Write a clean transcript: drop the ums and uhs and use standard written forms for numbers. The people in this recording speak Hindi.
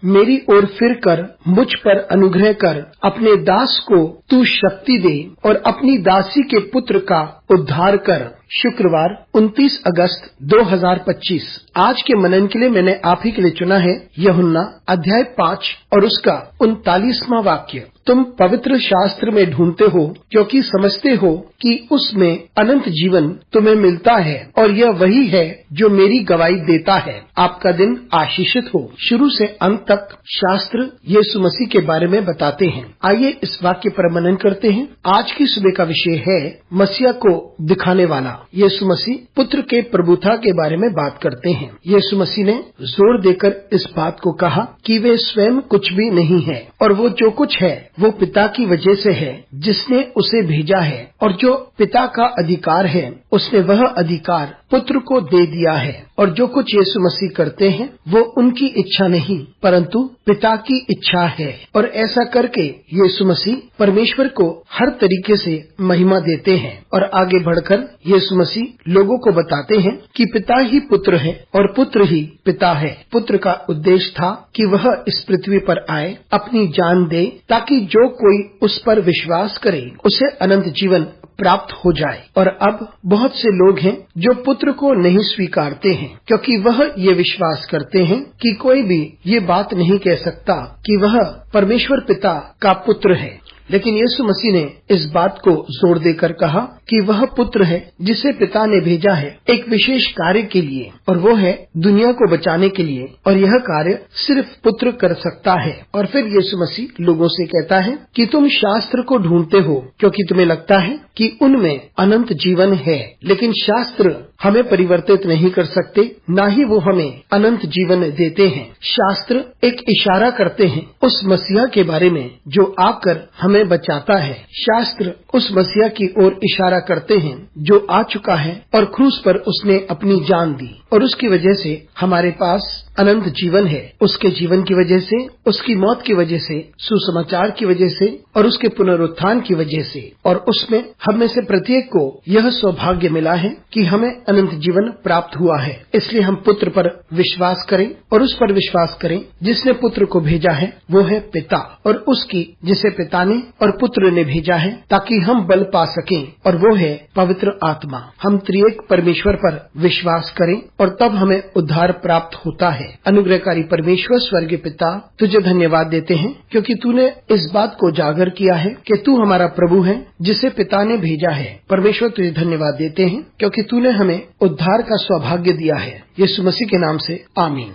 मेरी ओर फिर कर, मुझ पर अनुग्रह कर, अपने दास को तू शक्ति दे और अपनी दासी के पुत्र का उद्धार कर। शुक्रवार 29 अगस्त 2025। आज के मनन के लिए मैंने आप ही के लिए चुना है यूहन्ना अध्याय 5 और उसका 39वां वाक्य। तुम पवित्र शास्त्र में ढूंढते हो क्योंकि समझते हो कि उसमें अनंत जीवन तुम्हें मिलता है और यह वही है जो मेरी गवाही देता है। आपका दिन आशीषित हो। शुरू से अंत तक शास्त्र यीशु मसीह के बारे में बताते हैं। आइए इस वाक्य पर मनन करते हैं। आज की सुबह का विषय है मसीहा को दिखाने वाला। यीशु मसीह पुत्र के प्रभुता के बारे में बात करते हैं। यीशु मसीह ने जोर देकर इस बात को कहा कि वे स्वयं कुछ भी नहीं है और वो जो कुछ है वो पिता की वजह से है जिसने उसे भेजा है, और जो पिता का अधिकार है उसने वह अधिकार पुत्र को दे दिया है। और जो कुछ यीशु मसीह करते हैं वो उनकी इच्छा नहीं परंतु पिता की इच्छा है, और ऐसा करके यीशु मसीह परमेश्वर को हर तरीके से महिमा देते हैं। और आगे बढ़कर यीशु मसीह लोगों को बताते हैं कि पिता ही पुत्र है और पुत्र ही पिता है। पुत्र का उद्देश्य था कि वह इस पृथ्वी पर आए, अपनी जान दे, ताकि जो कोई उस पर विश्वास करे उसे अनंत जीवन प्राप्त हो जाए। और अब बहुत से लोग हैं जो पुत्र को नहीं स्वीकारते हैं क्योंकि वह ये विश्वास करते हैं कि कोई भी ये बात नहीं कह सकता कि वह परमेश्वर पिता का पुत्र है। लेकिन यीशु मसीह ने इस बात को जोर देकर कहा कि वह पुत्र है जिसे पिता ने भेजा है एक विशेष कार्य के लिए, और वो है दुनिया को बचाने के लिए, और यह कार्य सिर्फ पुत्र कर सकता है। और फिर यीशु मसीह लोगों से कहता है कि तुम शास्त्र को ढूंढते हो क्योंकि तुम्हें लगता है कि उनमें अनंत जीवन है, लेकिन शास्त्र हमें परिवर्तित नहीं कर सकते, ना ही वो हमें अनंत जीवन देते हैं। शास्त्र एक इशारा करते हैं उस मसीहा के बारे में जो आकर हमें बचाता है। शास्त्र उस मसीहा की ओर इशारा करते हैं जो आ चुका है और क्रूस पर उसने अपनी जान दी, और उसकी वजह से हमारे पास अनंत जीवन है। उसके जीवन की वजह से, उसकी मौत की वजह से, सुसमाचार की वजह से और उसके पुनरुत्थान की वजह से। और उसमें हम में से प्रत्येक को यह सौभाग्य मिला है कि हमें अनंत जीवन प्राप्त हुआ है। इसलिए हम पुत्र पर विश्वास करें और उस पर विश्वास करें जिसने पुत्र को भेजा है, वो है पिता, और उसकी जिसे पिता ने और पुत्र ने भेजा है ताकि हम बल पा सकें, और वो है पवित्र आत्मा। हम त्रिएक परमेश्वर पर विश्वास करें और तब हमें उद्धार प्राप्त होता है। अनुग्रहकारी परमेश्वर स्वर्गीय पिता, तुझे धन्यवाद देते हैं क्योंकि तूने इस बात को जागर किया है कि तू हमारा प्रभु है जिसे पिता ने भेजा है। परमेश्वर तुझे धन्यवाद देते हैं क्योंकि तूने हमें उद्धार का सौभाग्य दिया है। यीशु मसीह के नाम से आमीन।